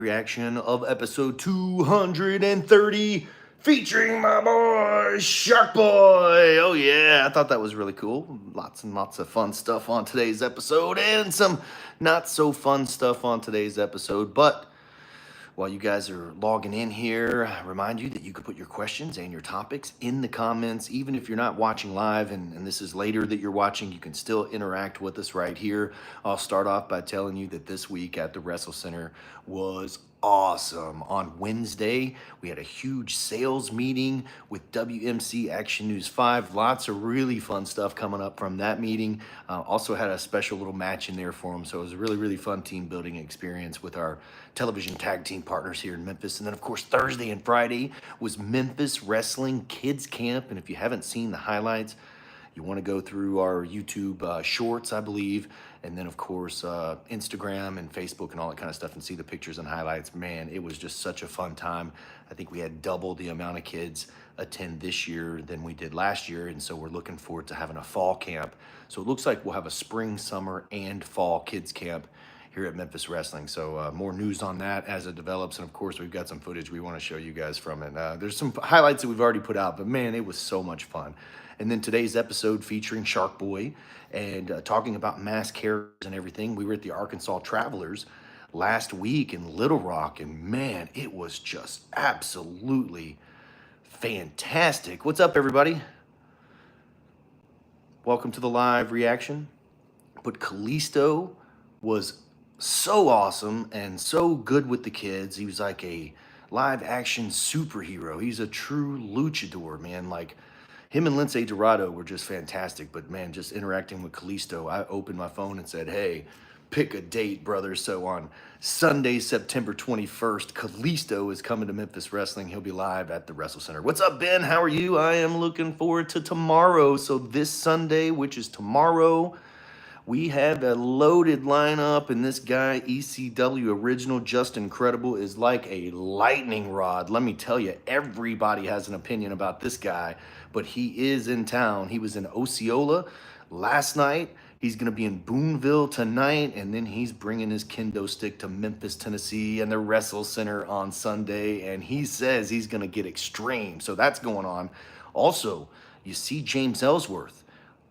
reaction of episode 230 featuring my boy Shark Boy. Oh yeah, I thought that was really cool. Lots and lots of fun stuff on today's episode and some not so fun stuff on today's episode. But while you guys are logging in here, I remind you that you can put your questions and your topics in the comments. Even if you're not watching live and this is later that you're watching, you can still interact with us right here. I'll start off by telling you that this week at the WrestleCenter was awesome. On Wednesday, we had a huge sales meeting with WMC Action News 5. Lots of really fun stuff coming up from that meeting. Also had a special little match in there for them. So it was a really, really fun team building experience with our television tag team partners here in Memphis. And then, of course, Thursday and Friday was Memphis Wrestling Kids Camp. And if you haven't seen the highlights, you want to go through our YouTube shorts, I believe, and then, of course, Instagram and Facebook and all that kind of stuff and see the pictures and highlights. Man, it was just such a fun time. I think we had double the amount of kids attend this year than we did last year, and so we're looking forward to having a fall camp. So it looks like we'll have a spring, summer, and fall kids camp here at Memphis Wrestling. So more news on that as it develops. And of course, we've got some footage we want to show you guys from it. There's some highlights that we've already put out, but man, it was so much fun. And then today's episode featuring Shark Boy and talking about mass characters and everything. We were at the Arkansas Travelers last week in Little Rock, and man, it was just absolutely fantastic. What's up, everybody? Welcome to the live reaction. But Kalisto was so awesome and so good with the kids. He was like a live action superhero. He's a true luchador, man. Like him and Lince Dorado were just fantastic. But man, just interacting with Kalisto, I opened my phone and said, hey, pick a date, brother. So on Sunday, September 21st, Kalisto is coming to Memphis Wrestling. He'll be live at the WrestleCenter. What's up, Ben? How are you? I am looking forward to tomorrow. So this Sunday, which is tomorrow, we have a loaded lineup, and this guy, ECW Original, Just Incredible, is like a lightning rod. Let me tell you, everybody has an opinion about this guy, but he is in town. He was in Osceola last night. He's going to be in Boonville tonight, and then he's bringing his kendo stick to Memphis, Tennessee, and the WrestleCenter on Sunday, and he says he's going to get extreme. So that's going on. Also, you see James Ellsworth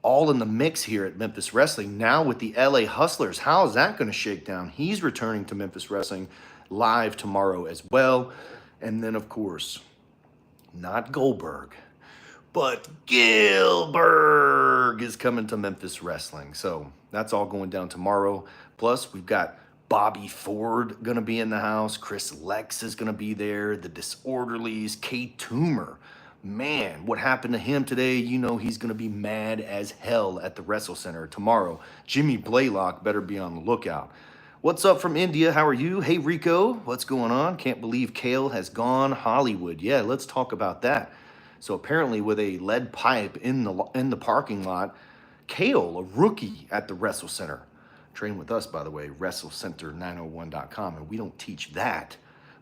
all in the mix here at Memphis Wrestling. Now with the LA Hustlers, how is that going to shake down? He's returning to Memphis Wrestling live tomorrow as well. And then, of course, not Goldberg, but Gilbert is coming to Memphis Wrestling. So that's all going down tomorrow. Plus, we've got Bobby Ford going to be in the house. Chris Lex is going to be there. The Disorderlies, Kate Toomer. Man, what happened to him today? You know he's going to be mad as hell at the WrestleCenter tomorrow. Jimmy Blaylock better be on the lookout. What's up from India? How are you? Hey, Rico, what's going on? Can't believe Kale has gone Hollywood. Yeah, let's talk about that. So apparently with a lead pipe in the parking lot, Kale, a rookie at the WrestleCenter. Train with us, by the way, WrestleCenter901.com, and we don't teach that.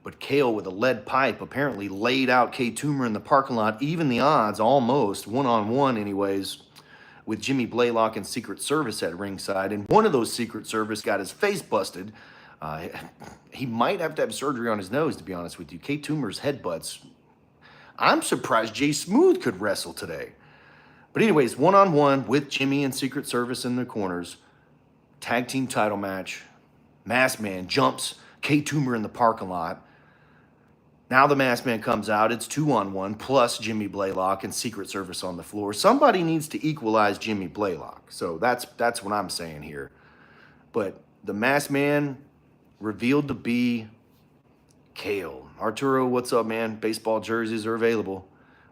But Kale with a lead pipe apparently laid out Kate Toomer in the parking lot, even the odds, almost, one-on-one anyways, with Jimmy Blaylock and Secret Service at ringside. And one of those Secret Service got his face busted. He might have to have surgery on his nose, to be honest with you. Kate Toomer's headbutts. I'm surprised Jay Smooth could wrestle today. But anyways, one-on-one with Jimmy and Secret Service in the corners. Tag team title match. Masked Man jumps Kate Toomer in the parking lot. Now the Masked Man comes out. It's 2-on-1 plus Jimmy Blaylock and Secret Service on the floor. Somebody needs to equalize Jimmy Blaylock. So that's what I'm saying here. But the Masked Man revealed to be Kale. Arturo, what's up, man? Baseball jerseys are available.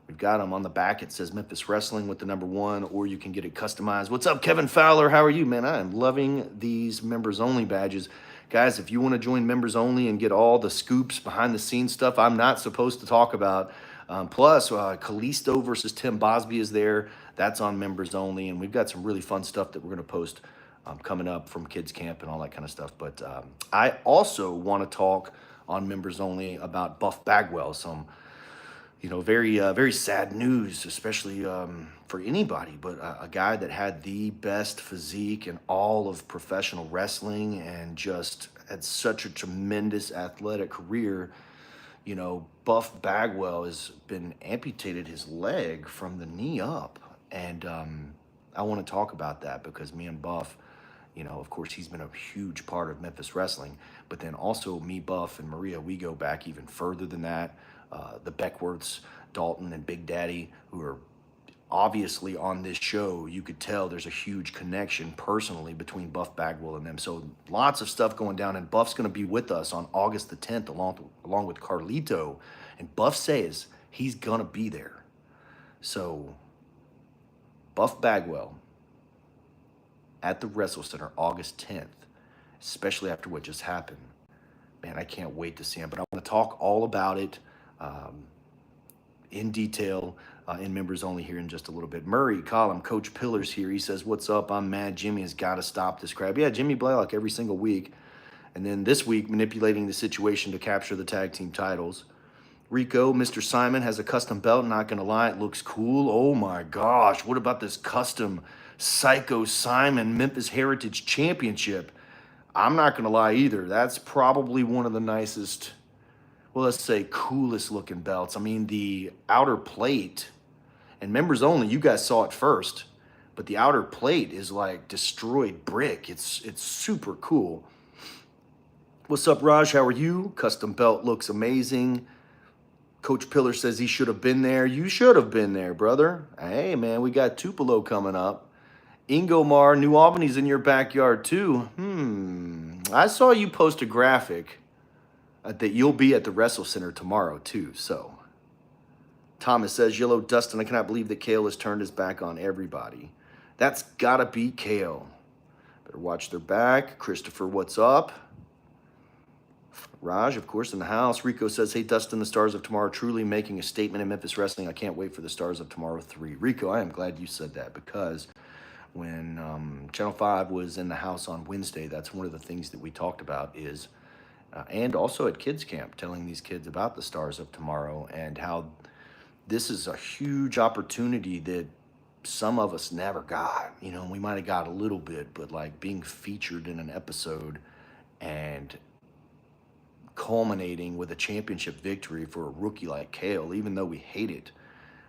We've got them on the back. It says Memphis Wrestling with the number 1, or you can get it customized. What's up, Kevin Fowler? How are you, man? I am loving these members only badges. Guys, if you want to join members only and get all the scoops, behind the scenes stuff I'm not supposed to talk about, plus Kalisto versus Tim Bosby is there. That's on members only. And we've got some really fun stuff that we're going to post coming up from kids camp and all that kind of stuff. But I also want to talk on members only about Buff Bagwell. Some very sad news, especially for anybody, but a guy that had the best physique in all of professional wrestling and just had such a tremendous athletic career. Buff Bagwell has been amputated his leg from the knee up. And I want to talk about that because me and Buff, of course, he's been a huge part of Memphis Wrestling. But then also me, Buff, and Maria, we go back even further than that. The Beckworths, Dalton, and Big Daddy, who are obviously on this show, you could tell there's a huge connection personally between Buff Bagwell and them. So lots of stuff going down, and Buff's going to be with us on August the 10th along with Carlito. And Buff says he's going to be there. So Buff Bagwell at the WrestleCenter August 10th, especially after what just happened. Man, I can't wait to see him. But I want to talk all about it in detail in members only here in just a little bit. Murray, Column, Coach Pillars here. He says, what's up? I'm mad. Jimmy has got to stop this crap. Yeah, Jimmy Blaylock every single week. And then this week, manipulating the situation to capture the tag team titles. Rico, Mr. Simon has a custom belt. Not going to lie, it looks cool. Oh my gosh, what about this custom Psycho Simon Memphis Heritage Championship? I'm not going to lie either. That's probably one of the nicest, well, let's say coolest looking belts. I mean, the outer plate, and members only, you guys saw it first, but the outer plate is like destroyed brick. It's super cool. What's up, Raj? How are you? Custom belt looks amazing. Coach Pillar says he should have been there. You should have been there, brother. Hey, man, we got Tupelo coming up. Ingomar, New Albany's in your backyard too. I saw you post a graphic that you'll be at the WrestleCenter tomorrow too, so. Thomas says, Yellow Dustin, I cannot believe that Kale has turned his back on everybody. That's gotta be Kale. Better watch their back. Christopher, what's up? Raj, of course, in the house. Rico says, hey, Dustin, the Stars of Tomorrow truly making a statement in Memphis Wrestling. I can't wait for the Stars of Tomorrow 3. Rico, I am glad you said that because when Channel 5 was in the house on Wednesday, that's one of the things that we talked about is, and also at kids camp, telling these kids about the Stars of Tomorrow and how this is a huge opportunity that some of us never got. We might have got a little bit, but like being featured in an episode and culminating with a championship victory for a rookie like Kale, even though we hate it.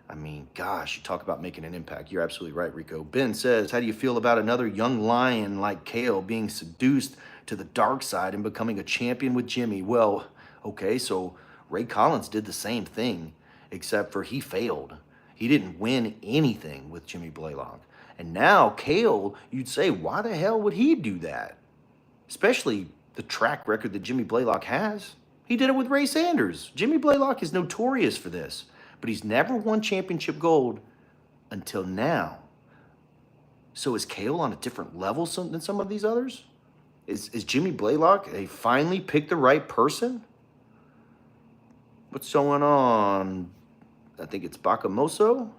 I mean, gosh, you talk about making an impact. You're absolutely right, Rico. Ben says, how do you feel about another young lion like Kale being seduced to the dark side and becoming a champion with Jimmy? Well, okay, so Ray Collins did the same thing, except for he failed. He didn't win anything with Jimmy Blaylock. And now Kale, you'd say, why the hell would he do that? Especially the track record that Jimmy Blaylock has. He did it with Ray Sanders. Jimmy Blaylock is notorious for this, but he's never won championship gold until now. So is Kale on a different level than some of these others? Is Jimmy Blaylock, they finally picked the right person? What's going on? I think it's Bakamoso.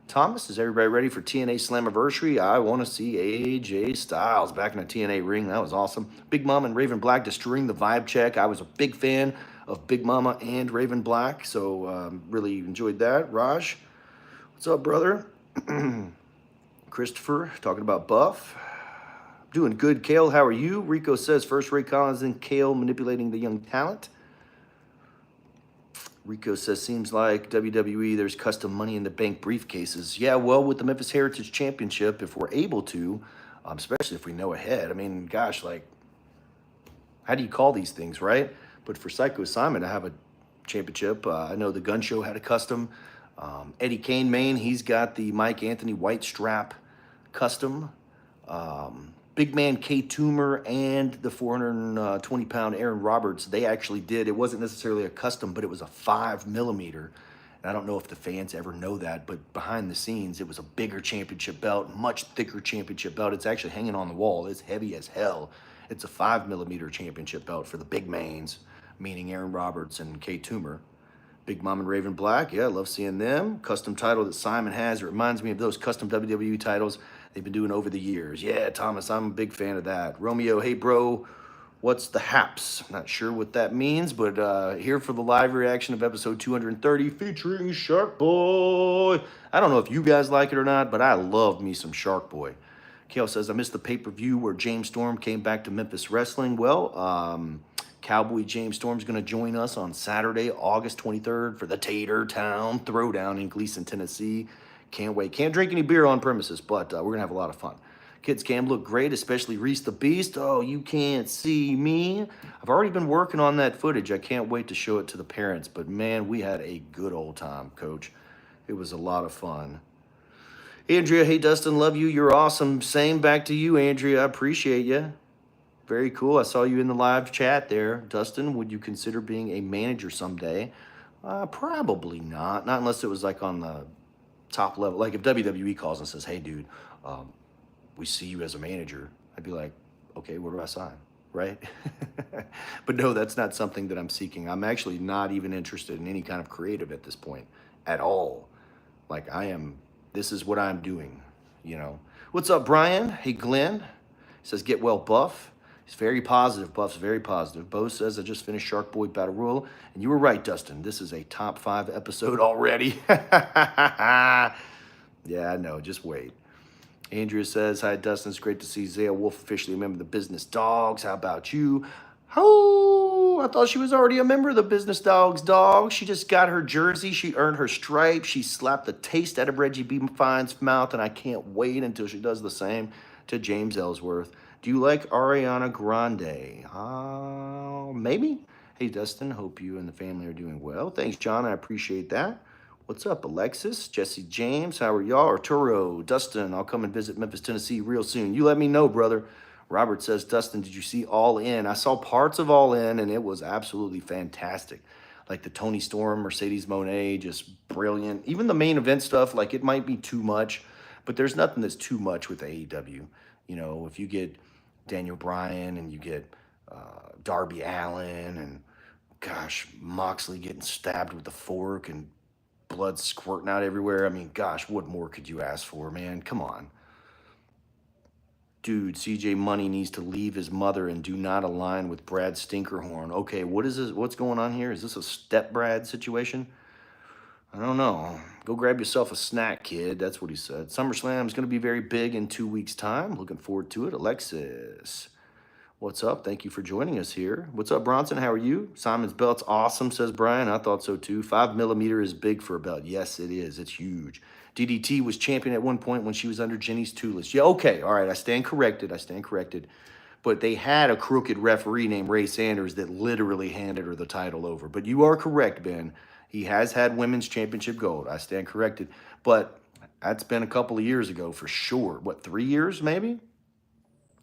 Thomas, is everybody ready for TNA Slammiversary? I want to see AJ Styles back in a TNA ring. That was awesome. Big Mama and Raven Black destroying the vibe check. I was a big fan of Big Mama and Raven Black, so really enjoyed that. Raj, what's up, brother? Christopher, talking about Buff. Doing good, Kale. How are you? Rico says, first Ray Collins, then Kale manipulating the young talent. Rico says, seems like WWE, there's custom Money in the Bank briefcases. Yeah, well, with the Memphis Heritage Championship, if we're able to, especially if we know ahead. I mean, gosh, like, how do you call these things, right? But for Psycho Simon to have a championship, I know the Gun Show had a custom. Eddie Kane, Maine, he's got the Mike Anthony White Strap custom. Big man K. Toomer and the 420-pound Aaron Roberts, they actually did. It wasn't necessarily a custom, but it was a 5mm. And I don't know if the fans ever know that, but behind the scenes, it was a bigger championship belt, much thicker championship belt. It's actually hanging on the wall. It's heavy as hell. It's a 5mm championship belt for the big mains, meaning Aaron Roberts and K. Toomer. Big Mom and Raven Black, yeah, love seeing them. Custom title that Simon has. It reminds me of those custom WWE titles they've been doing over the years. Yeah, Thomas, I'm a big fan of that. Romeo, hey, bro, what's the haps? I'm not sure what that means, but here for the live reaction of episode 230 featuring Shark Boy. I don't know if you guys like it or not, but I love me some Shark Boy. Kale says, I missed the pay-per-view where James Storm came back to Memphis Wrestling. Well, Cowboy James Storm's going to join us on Saturday, August 23rd for the Tater Town Throwdown in Gleason, Tennessee. Can't wait. Can't drink any beer on premises, but we're going to have a lot of fun. Kids Cam look great, especially Reese the Beast. Oh, you can't see me. I've already been working on that footage. I can't wait to show it to the parents. But man, we had a good old time, Coach. It was a lot of fun. Andrea, hey Dustin, love you. You're awesome. Same back to you, Andrea. I appreciate you. Very cool. I saw you in the live chat there. Dustin, would you consider being a manager someday? Probably not. Not unless it was like on the top level. Like if WWE calls and says, hey, dude, we see you as a manager. I'd be like, okay, where do I sign? Right? But no, that's not something that I'm seeking. I'm actually not even interested in any kind of creative at this point at all. Like this is what I'm doing, you know. What's up, Brian? Hey, Glenn. He says, get well, Buff. He's very positive. Buff's very positive. Bo says, I just finished Shark Boy Battle Royal. And you were right, Dustin. This is a top 5 episode already. Yeah, I know. Just wait. Andrea says, hi, Dustin. It's great to see Zaya Wolf officially a member of the Business Dogs. How about you? Oh, I thought she was already a member of the Business Dogs, dog. She just got her jersey. She earned her stripe. She slapped the taste out of Reggie B. Fine's mouth, and I can't wait until she does the same to James Ellsworth. Do you like Ariana Grande? Maybe. Hey, Dustin, hope you and the family are doing well. Thanks, John. I appreciate that. What's up, Alexis? Jesse James, how are y'all? Arturo, Dustin, I'll come and visit Memphis, Tennessee real soon. You let me know, brother. Robert says, Dustin, did you see All In? I saw parts of All In, and it was absolutely fantastic. Like the Tony Storm, Mercedes Moné, just brilliant. Even the main event stuff, like it might be too much, but there's nothing that's too much with AEW. You know, if you get Daniel Bryan and you get Darby Allin and, gosh, Moxley getting stabbed with a fork and blood squirting out everywhere. I mean, gosh, what more could you ask for, man? Come on. Dude, CJ Money needs to leave his mother and do not align with Brad Stinkerhorn. Okay, what is this? What's going on here? Is this a step Brad situation? I don't know. Go grab yourself a snack, kid. That's what he said. SummerSlam is going to be very big in 2 weeks' time. Looking forward to it. Alexis, what's up? Thank you for joining us here. What's up, Bronson? How are you? Simon's belt's awesome, says Brian. I thought so too. 5mm is big for a belt. Yes, it is. It's huge. DDT was champion at one point when she was under Jenny's tutelage. Yeah, okay. All right. I stand corrected. But they had a crooked referee named Ray Sanders that literally handed her the title over. But you are correct, Ben. He has had women's championship gold. I stand corrected. But that's been a couple of years ago for sure. What, 3 years maybe?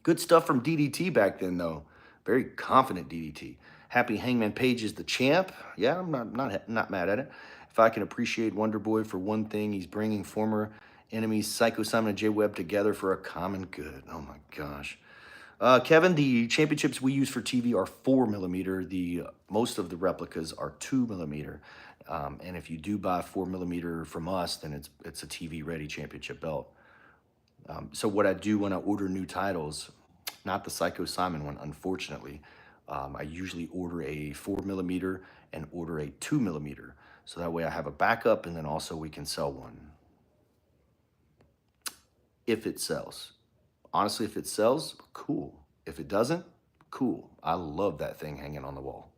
Good stuff from DDT back then, though. Very confident DDT. Happy Hangman Page is the champ. Yeah, I'm not mad at it. If I can appreciate Wonder Boy for one thing, he's bringing former enemies Psycho Simon and Jay Webb together for a common good. Oh my gosh. Kevin, the championships we use for TV are 4mm. Most of the replicas are 2mm. And if you do buy 4mm from us, then it's a TV-ready championship belt. So what I do when I order new titles, not the Psycho Simon one, unfortunately, I usually order a 4mm and order a 2mm. So that way I have a backup, and then also we can sell one. If it sells. Honestly, if it sells, cool. If it doesn't, cool. I love that thing hanging on the wall.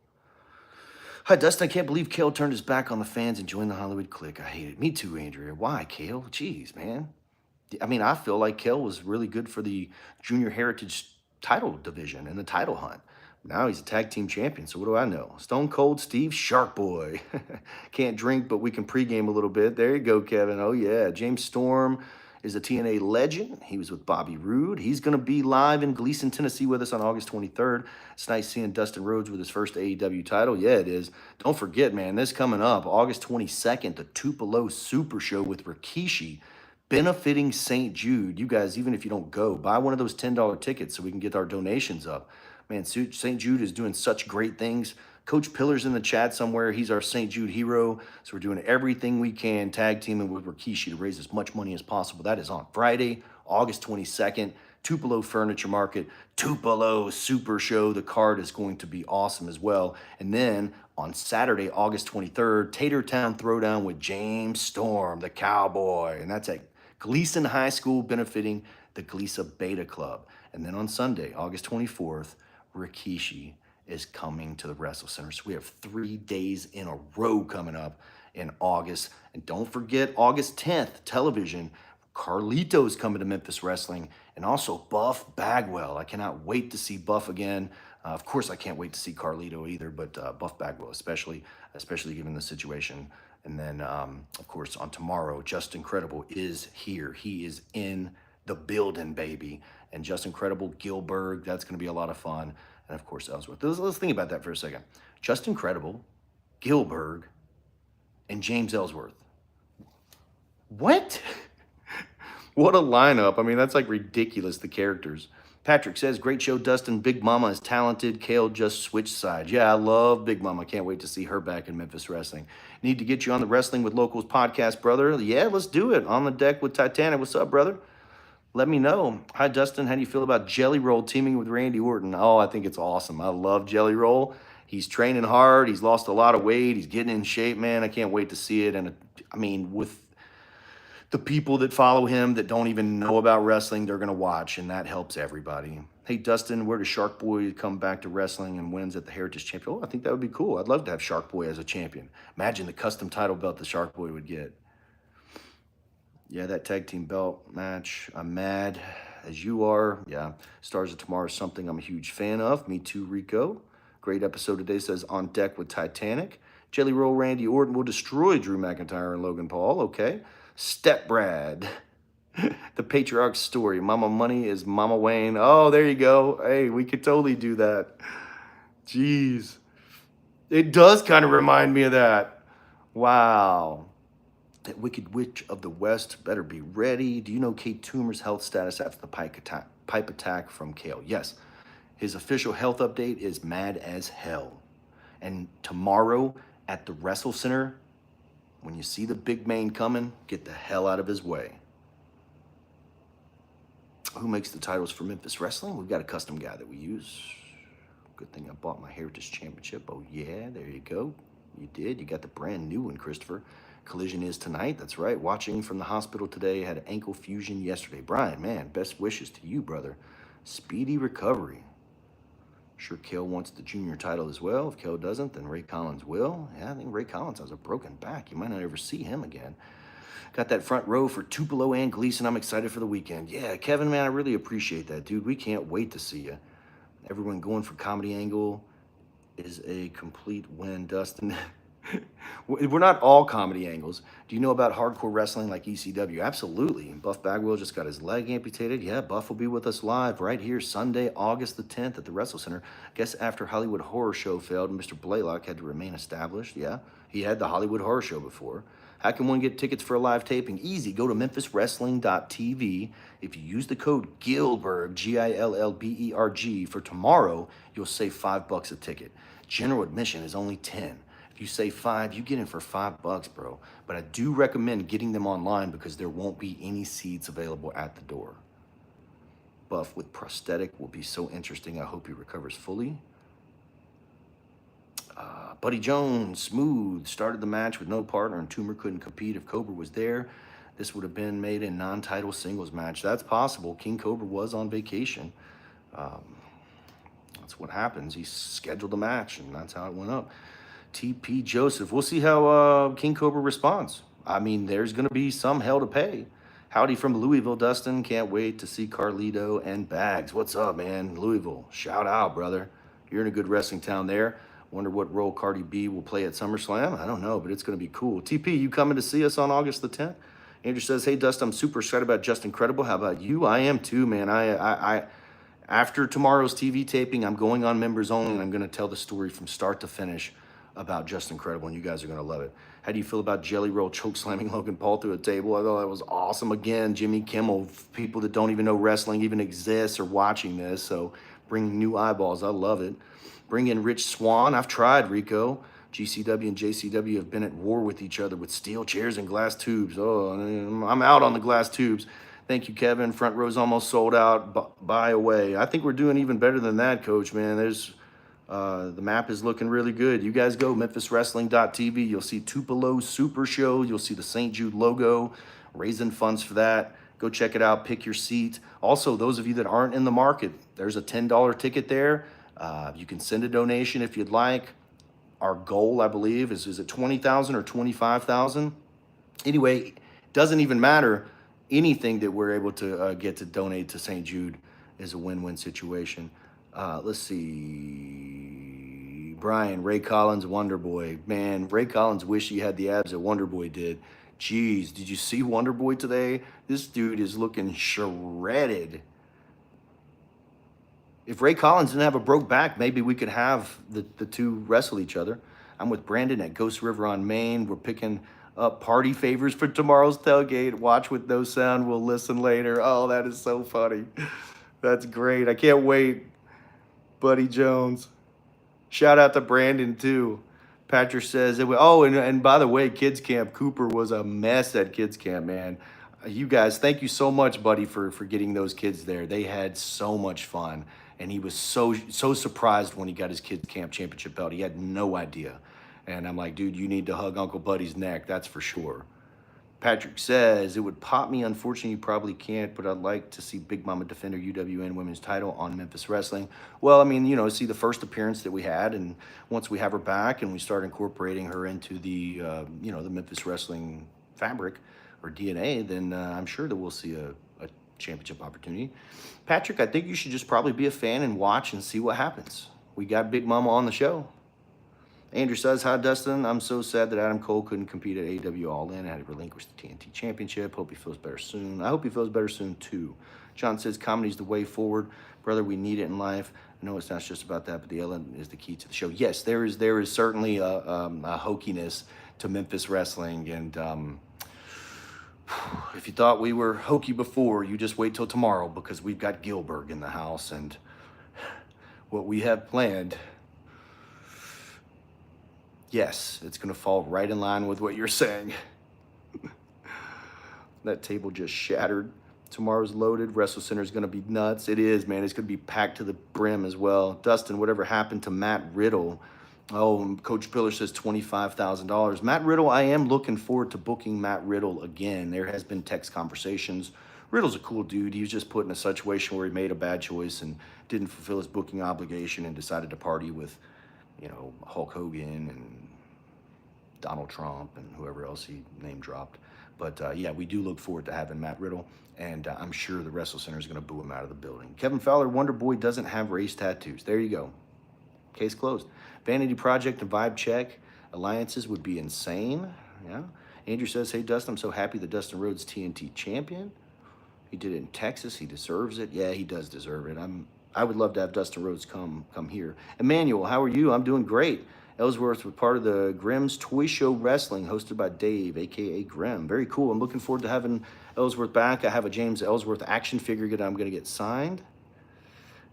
Hi, Dustin. I can't believe Kale turned his back on the fans and joined the Hollywood clique. I hate it. Me too, Andrea. Why, Kale? Jeez, man. I mean, I feel like Kale was really good for the Junior Heritage title division and the title hunt. Now he's a tag team champion, so what do I know? Stone Cold Steve Shark Boy. Can't drink, but we can pregame a little bit. There you go, Kevin. Oh, yeah. James Storm is a TNA legend. He was with Bobby Roode. He's going to be live in Gleason, Tennessee with us on August 23rd. It's nice seeing Dustin Rhodes with his first AEW title. Yeah, it is. Don't forget, man, this coming up, August 22nd, the Tupelo Super Show with Rikishi, benefiting St. Jude. You guys, even if you don't go, buy one of those $10 tickets so we can get our donations up. Man, St. Jude is doing such great things. Coach Pillar's in the chat somewhere. He's our St. Jude hero. So we're doing everything we can, tag teaming with Rikishi to raise as much money as possible. That is on Friday, August 22nd, Tupelo Furniture Market, Tupelo Super Show. The card is going to be awesome as well. And then on Saturday, August 23rd, Tater Town Throwdown with James Storm, the Cowboy. And that's at Gleason High School, benefiting the Glisa Beta Club. And then on Sunday, August 24th, Rikishi is coming to the WrestleCenter. So we have 3 days in a row coming up in August. And don't forget August 10th, television. Carlito's coming to Memphis Wrestling, and also Buff Bagwell. I cannot wait to see Buff again. Of course, I can't wait to see Carlito either, but Buff Bagwell especially given the situation. And then, of course, on tomorrow, Justin Credible is here. He is in the building, baby. And Justin Credible, Gilbert, that's going to be a lot of fun. And, of course, Ellsworth. Let's think about that for a second. Justin Credible, Gilbert, and James Ellsworth. What? What a lineup. I mean, that's like ridiculous, the characters. Patrick says, great show, Dustin. Big Mama is talented. Kale just switched sides. Yeah, I love Big Mama. Can't wait to see her back in Memphis Wrestling. Need to get you on the Wrestling with Locals podcast, brother. Yeah, let's do it. On the deck with Titanic. What's up, brother? Let me know. Hi, Dustin. How do you feel about Jelly Roll teaming with Randy Orton? Oh, I think it's awesome. I love Jelly Roll. He's training hard. He's lost a lot of weight. He's getting in shape, man. I can't wait to see it. And I mean, with the people that follow him that don't even know about wrestling, they're going to watch, and that helps everybody. Hey, Dustin, where does Shark Boy come back to wrestling and wins at the Heritage Champion? Oh, I think that would be cool. I'd love to have Shark Boy as a champion. Imagine the custom title belt the Shark Boy would get. Yeah, that tag team belt match, I'm mad as you are. Yeah, Stars of Tomorrow is something I'm a huge fan of. Me too, Rico. Great episode today, says On Deck with Titanic. Jelly Roll Randy Orton will destroy Drew McIntyre and Logan Paul. Okay. Step Brad. The Patriarch's story. Mama Money is Mama Wayne. Oh, there you go. Hey, we could totally do that. Jeez. It does kind of remind me of that. Wow. That Wicked Witch of the West better be ready. Do you know Kate Toomer's health status after the pipe attack from Kale? Yes. His official health update is mad as hell. And tomorrow at the WrestleCenter, when you see the big man coming, get the hell out of his way. Who makes the titles for Memphis Wrestling? We've got a custom guy that we use. Good thing I bought my Heritage Championship. Oh, yeah, there you go. You did. You got the brand new one, Christopher. Collision is tonight. That's right. Watching from the hospital today. Had an ankle fusion yesterday. Brian, man, best wishes to you, brother. Speedy recovery. Sure, Kale wants the junior title as well. If Kale doesn't, then Ray Collins will. Yeah, I think Ray Collins has a broken back. You might not ever see him again. Got that front row for Tupelo and Gleason. I'm excited for the weekend. Yeah, Kevin, man, I really appreciate that, dude. We can't wait to see you. Everyone going for Comedy Angle is a complete win, Dustin. We're not all comedy angles. Do you know about hardcore wrestling like ECW? Absolutely. Buff Bagwell just got his leg amputated. Yeah, Buff will be with us live right here Sunday, August the 10th at the WrestleCenter. Guess after Hollywood Horror Show failed, Mr. Blaylock had to remain established. Yeah, he had the Hollywood Horror Show before. How can one get tickets for a live taping? Easy. Go to memphiswrestling.tv. If you use the code Gilberg, Gillberg, for tomorrow, you'll save $5 a ticket. General admission is only $10. If you say $5, you get in for $5, bro. But I do recommend getting them online because there won't be any seats available at the door. Buff with prosthetic will be so interesting. I hope he recovers fully. Buddy Jones, smooth, started the match with no partner and Toomer couldn't compete. If Cobra was there, this would have been made a non-title singles match. That's possible. King Cobra was on vacation. That's what happens. He scheduled a match, and that's how it went up. TP Joseph. We'll see how King Cobra responds. I mean, there's going to be some hell to pay. Howdy from Louisville, Dustin. Can't wait to see Carlito and Bags. What's up, man? Louisville. Shout out, brother. You're in a good wrestling town there. Wonder what role Cardi B will play at SummerSlam. I don't know, but it's going to be cool. TP, you coming to see us on August the 10th? Andrew says, hey, Dust, I'm super excited about Justin Credible. How about you? I am too, man. I after tomorrow's TV taping, I'm going on Members Only, and I'm going to tell the story from start to finish about Justin Credible, and you guys are going to love it. How do you feel about Jelly Roll choke slamming Logan Paul through a table? I thought that was awesome. Again, Jimmy Kimmel, people that don't even know wrestling even exists are watching this, so bringing new eyeballs. I love it. Bring in Rich Swann. I've tried, Rico. GCW and JCW have been at war with each other with steel chairs and glass tubes. Oh, I'm out on the glass tubes. Thank you, Kevin. Front row's almost sold out. Buy away. I think we're doing even better than that, Coach, man. There's the map is looking really good. You guys go memphiswrestling.tv. You'll see Tupelo's Super Show. You'll see the St. Jude logo, raising funds for that. Go check it out, pick your seat. Also, those of you that aren't in the market, there's a $10 ticket there. You can send a donation if you'd like. Our goal, I believe, is it 20,000 or 25,000? Anyway, doesn't even matter. Anything that we're able to get to donate to St. Jude is a win-win situation. Let's see. Brian, Ray Collins, Wonder Boy. Man, Ray Collins wish he had the abs that Wonder Boy did. Jeez, did you see Wonder Boy today? This dude is looking shredded. If Ray Collins didn't have a broke back, maybe we could have the two wrestle each other. I'm with Brandon at Ghost River on Main. We're picking up party favors for tomorrow's tailgate. Watch with no sound. We'll listen later. Oh, that is so funny. That's great. I can't wait. Buddy Jones. Shout out to Brandon, too. Patrick says, and by the way, Kids Camp, Cooper was a mess at Kids Camp, man. You guys, thank you so much, buddy, for getting those kids there. They had so much fun. And he was so surprised when he got his Kids Camp Championship belt. He had no idea. And I'm like, dude, you need to hug Uncle Buddy's neck, that's for sure. Patrick says, it would pop me. Unfortunately, you probably can't, but I'd like to see Big Mama defend her UWN women's title on Memphis Wrestling. Well, I mean, see the first appearance that we had, and once we have her back and we start incorporating her into the, the Memphis Wrestling fabric or DNA, then I'm sure that we'll see a championship opportunity. Patrick, I think you should just probably be a fan and watch and see what happens. We got Big Mama on the show. Andrew says, hi, Dustin. I'm so sad that Adam Cole couldn't compete at AEW All In. I had to relinquish the TNT Championship. Hope he feels better soon. I hope he feels better soon, too. John says, comedy's the way forward. Brother, we need it in life. I know it's not just about that, but the element is the key to the show. Yes, there is certainly a hokiness to Memphis Wrestling, and if you thought we were hokey before, you just wait till tomorrow, because we've got Gilbert in the house, and what we have planned, yes, it's going to fall right in line with what you're saying. That table just shattered. Tomorrow's loaded. WrestleCenter is going to be nuts. It is, man. It's going to be packed to the brim as well. Dustin, whatever happened to Matt Riddle? Oh, Coach Pillar says $25,000. Matt Riddle, I am looking forward to booking Matt Riddle again. There has been text conversations. Riddle's a cool dude. He was just put in a situation where he made a bad choice and didn't fulfill his booking obligation and decided to party with, Hulk Hogan and Donald Trump and whoever else he name dropped. But yeah, we do look forward to having Matt Riddle, and I'm sure the WrestleCenter is going to boo him out of the building. Kevin Fowler, Wonder Boy doesn't have race tattoos. There you go. Case closed. Vanity Project and Vibe Check alliances would be insane. Yeah. Andrew says, hey, Dustin, I'm so happy that Dustin Rhodes TNT champion. He did it in Texas. He deserves it. Yeah, he does deserve it. I would love to have Dustin Rhodes come here. Emmanuel, how are you? I'm doing great. Ellsworth was part of the Grimm's Toy Show Wrestling, hosted by Dave, a.k.a. Grimm. Very cool. I'm looking forward to having Ellsworth back. I have a James Ellsworth action figure that I'm going to get signed.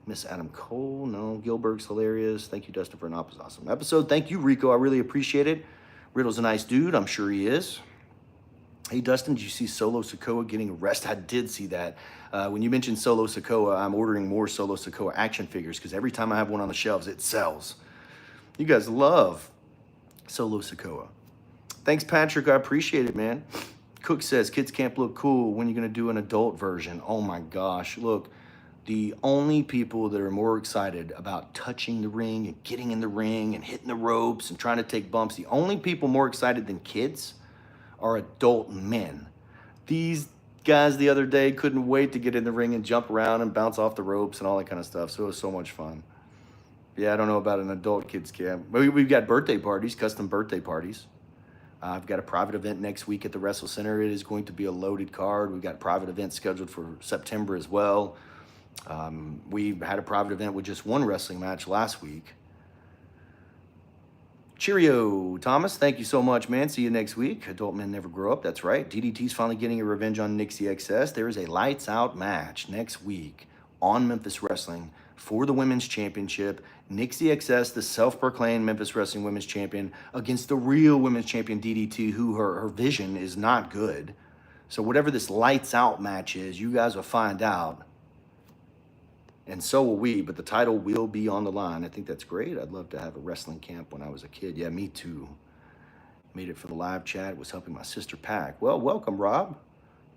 Miss Adam Cole, no. Gilbert's hilarious. Thank you, Dustin, for an awesome episode. Thank you, Rico. I really appreciate it. Riddle's a nice dude. I'm sure he is. Hey, Dustin, did you see Solo Sikoa getting arrested? I did see that. When you mentioned Solo Sikoa, I'm ordering more Solo Sikoa action figures, because every time I have one on the shelves, it sells. You guys love Solo Sikoa. Thanks, Patrick. I appreciate it, man. Cook says, kids camp look cool. When are you going to do an adult version? Oh, my gosh. Look. The only people that are more excited about touching the ring and getting in the ring and hitting the ropes and trying to take bumps, the only people more excited than kids are adult men. These guys the other day couldn't wait to get in the ring and jump around and bounce off the ropes and all that kind of stuff. So it was so much fun. Yeah, I don't know about an adult kids camp. We've got birthday parties, custom birthday parties. I've got a private event next week at the WrestleCenter. It is going to be a loaded card. We've got private events scheduled for September as well. We had a private event with just one wrestling match last week. Cheerio, Thomas. Thank you so much, man. See you next week. Adult men never grow up. That's right. DDT's finally getting a revenge on Nixie XS. There is a lights out match next week on Memphis Wrestling for the Women's Championship. Nixie XS, the self-proclaimed Memphis Wrestling Women's Champion, against the real Women's Champion DDT, who her vision is not good. So whatever this lights out match is, you guys will find out. And so will we, but the title will be on the line. I think that's great. I'd love to have a wrestling camp when I was a kid. Yeah, me too. Made it for the live chat. Was helping my sister pack. Well, welcome, Rob.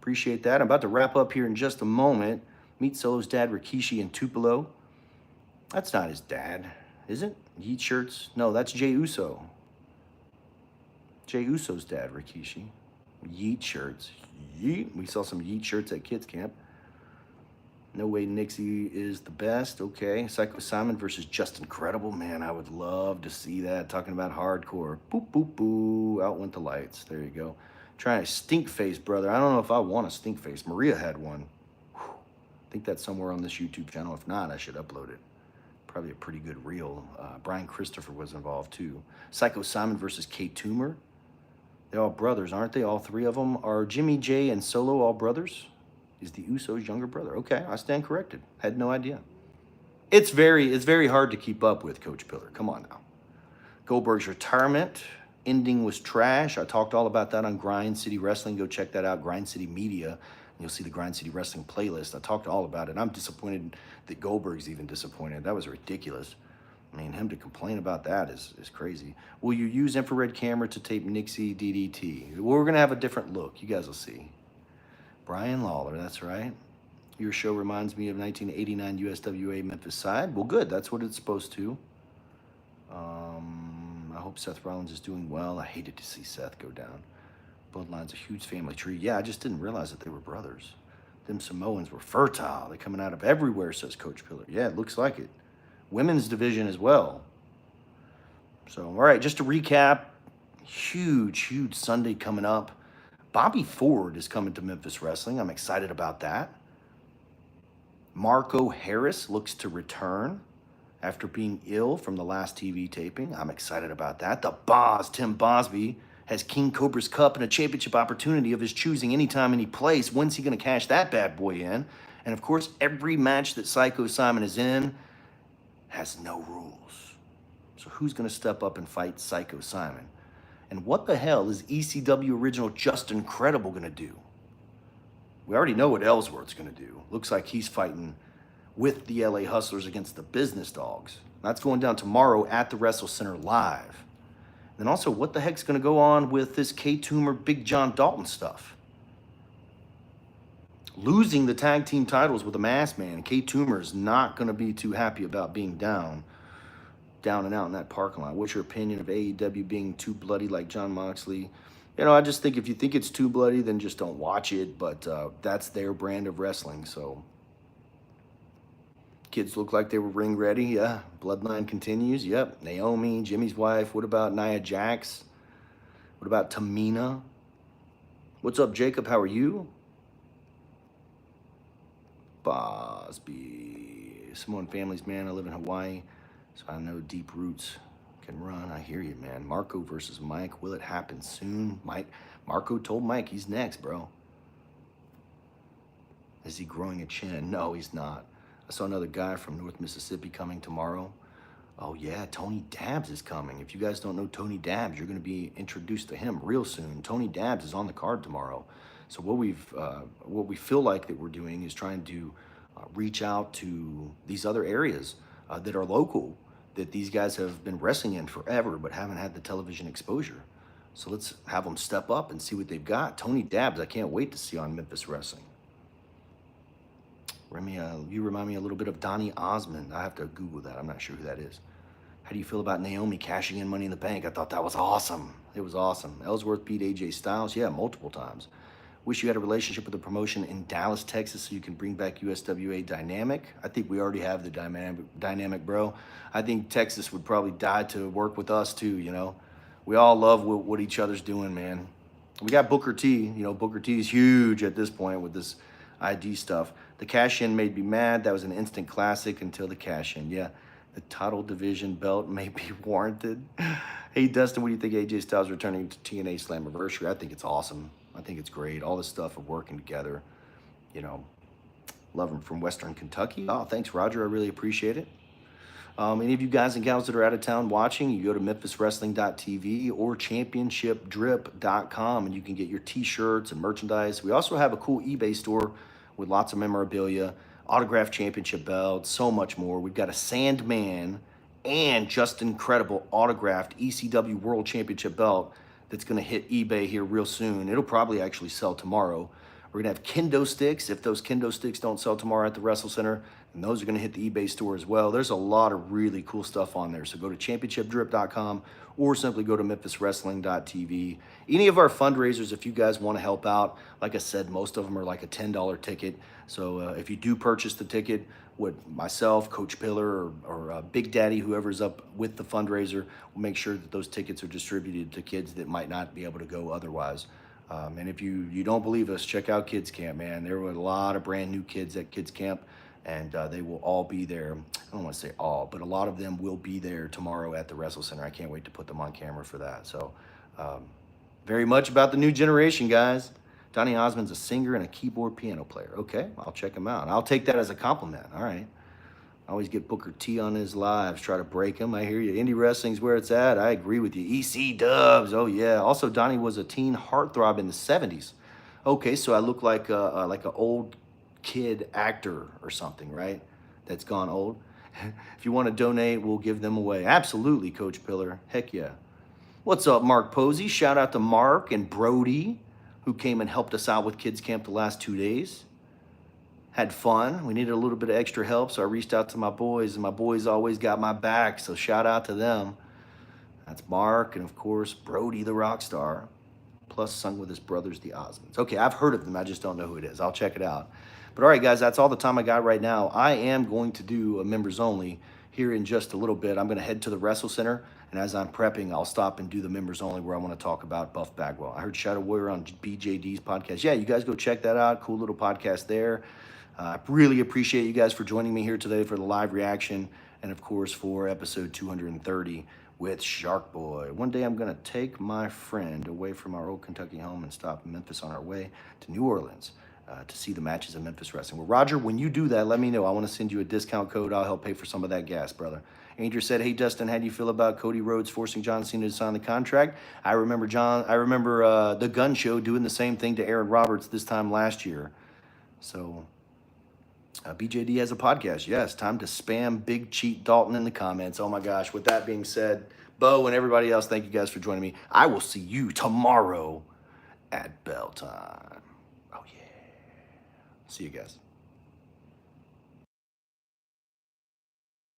Appreciate that. I'm about to wrap up here in just a moment. Meet Solo's dad, Rikishi, in Tupelo. That's not his dad, is it? Yeet shirts? No, that's Jey Uso. Jey Uso's dad, Rikishi. Yeet shirts. Yeet. We saw some Yeet shirts at kids camp. No Way Nixie is the best. Okay. Psycho Simon versus Just Incredible. Man, I would love to see that. Talking about hardcore. Boop, boop, boo. Out went the lights. There you go. Trying a stink face, brother. I don't know if I want a stink face. Maria had one. Whew. I think that's somewhere on this YouTube channel. If not, I should upload it. Probably a pretty good reel. Brian Christopher was involved too. Psycho Simon versus Kate Toomer. They're all brothers, aren't they? All three of them. Are Jimmy, Jay, and Solo all brothers? Is the Usos younger brother? Okay, I stand corrected. Had no idea. It's very hard to keep up with, Coach Pillar. Come on now. Goldberg's retirement ending was trash. I talked all about that on Grind City Wrestling. Go check that out, Grind City Media. And you'll see the Grind City Wrestling playlist. I talked all about it. I'm disappointed that Goldberg's even disappointed. That was ridiculous. I mean, him to complain about that is crazy. Will you use infrared camera to tape Nixie DDT? Well, we're going to have a different look. You guys will see. Brian Lawler, that's right. Your show reminds me of 1989 USWA Memphis side. Well, good. That's what it's supposed to. I hope Seth Rollins is doing well. I hated to see Seth go down. Bloodline's a huge family tree. Yeah, I just didn't realize that they were brothers. Them Samoans were fertile. They're coming out of everywhere, says Coach Pillar. Yeah, it looks like it. Women's division as well. So, all right, just to recap, huge Sunday coming up. Bobby Ford is coming to Memphis Wrestling. I'm excited about that. Marco Harris looks to return after being ill from the last TV taping. I'm excited about that. The boss, Tim Bosby, has King Cobra's Cup and a championship opportunity of his choosing anytime, any place. When's he going to cash that bad boy in? And, of course, every match that Psycho Simon is in has no rules. So who's going to step up and fight Psycho Simon? And what the hell is ECW original Just Incredible going to do? We already know what Ellsworth's going to do. Looks like he's fighting with the LA Hustlers against the Business Dogs. That's going down tomorrow at the WrestleCenter live. And then also, what the heck's going to go on with this K-Toomer Big John Dalton stuff? Losing the tag team titles with a masked man. K-Toomer is not going to be too happy about being down and out in that parking lot. What's your opinion of AEW being too bloody like Jon Moxley? You know, I just think if you think it's too bloody, then just don't watch it. But that's their brand of wrestling. So kids look like they were ring ready. Yeah. Bloodline continues. Yep. Naomi, Jimmy's wife. What about Nia Jax? What about Tamina? What's up, Jacob? How are you? Bosby. Samoan families, man. I live in Hawaii, so I know deep roots can run. I hear you, man. Marco versus Mike. Will it happen soon? Marco told Mike he's next, bro. Is he growing a chin? No, he's not. I saw another guy from North Mississippi coming tomorrow. Oh, yeah, Tony Dabbs is coming. If you guys don't know Tony Dabbs, you're going to be introduced to him real soon. Tony Dabbs is on the card tomorrow. So what we feel like that we're doing is trying to reach out to these other areas that are local, that these guys have been wrestling in forever but haven't had the television exposure. So let's have them step up and see what they've got. Tony Dabbs, I can't wait to see on Memphis Wrestling. You remind me a little bit of Donnie Osmond. I have to Google that. I'm not sure who that is. How do you feel about Naomi cashing in Money in the Bank? I thought that was awesome. It was awesome. Ellsworth beat AJ Styles. Yeah, multiple times. Wish you had a relationship with the promotion in Dallas, Texas, so you can bring back USWA Dynamic. I think we already have the dynamic, bro. I think Texas would probably die to work with us too, you know. We all love what each other's doing, man. We got Booker T. You know, Booker T is huge at this point with this ID stuff. The cash-in made me mad. That was an instant classic until the cash-in. Yeah, the title division belt may be warranted. Hey, Dustin, what do you think AJ Styles returning to TNA Slammiversary? I think it's awesome. I think it's great. All this stuff of working together. You know, love him from Western Kentucky. Oh, thanks, Roger. I really appreciate it. Any of you guys and gals that are out of town watching, you go to memphiswrestling.tv or championshipdrip.com and you can get your t-shirts and merchandise. We also have a cool eBay store with lots of memorabilia, autographed championship belts, so much more. We've got a Sandman and Just Incredible autographed ECW World Championship belt that's going to hit eBay here real soon. It'll probably actually sell tomorrow. We're going to have kendo sticks. If those kendo sticks don't sell tomorrow at the WrestleCenter, and those are going to hit the eBay store as well. There's a lot of really cool stuff on there. So go to championshipdrip.com or simply go to memphiswrestling.tv. Any of our fundraisers, if you guys want to help out, like I said, most of them are like a $10 ticket. So if you do purchase the ticket, with myself, Coach Pillar, or Big Daddy, whoever's up with the fundraiser, will make sure that those tickets are distributed to kids that might not be able to go otherwise. And if you don't believe us, check out Kids Camp, man. There were a lot of brand new kids at Kids Camp, and they will all be there. I don't want to say all, but a lot of them will be there tomorrow at the WrestleCenter. I can't wait to put them on camera for that. So very much about the new generation, guys. Donny Osmond's a singer and a keyboard piano player. Okay, I'll check him out. I'll take that as a compliment. All right. I always get Booker T on his lives, try to break him. I hear you. Indie wrestling's where it's at. I agree with you. EC Dubs. Oh, yeah. Also, Donnie was a teen heartthrob in the 70s. Okay, so I look like an old kid actor or something, right? That's gone old. If you want to donate, we'll give them away. Absolutely, Coach Pillar. Heck yeah. What's up, Mark Posey? Shout out to Mark and Brody, who came and helped us out with Kids Camp the last 2 days. Had fun. We needed a little bit of extra help, so I reached out to my boys, and my boys always got my back, so shout out to them. That's Mark, and of course, Brody the rock star, plus sung with his brothers, the Osmonds. Okay, I've heard of them. I just don't know who it is. I'll check it out. But all right, guys, that's all the time I got right now. I am going to do a members only here in just a little bit. I'm going to head to the WrestleCenter, and as I'm prepping, I'll stop and do the members only where I want to talk about Buff Bagwell. I heard Shadow Warrior on BJD's podcast. Yeah, you guys go check that out. Cool little podcast there. I really appreciate you guys for joining me here today for the live reaction, and of course for episode 230 with Shark Boy. One day I'm going to take my friend away from our old Kentucky home and stop in Memphis on our way to New Orleans to see the matches of Memphis Wrestling. Well, Roger, when you do that, let me know. I want to send you a discount code. I'll help pay for some of that gas, brother. Andrew said, hey, Dustin, how do you feel about Cody Rhodes forcing John Cena to sign the contract? I remember the Gun Show doing the same thing to Aaron Roberts this time last year. So BJD has a podcast. Yes, time to spam Big Cheat Dalton in the comments. Oh my gosh. With that being said, Bo and everybody else, thank you guys for joining me. I will see you tomorrow at bell time. Oh yeah. See you guys.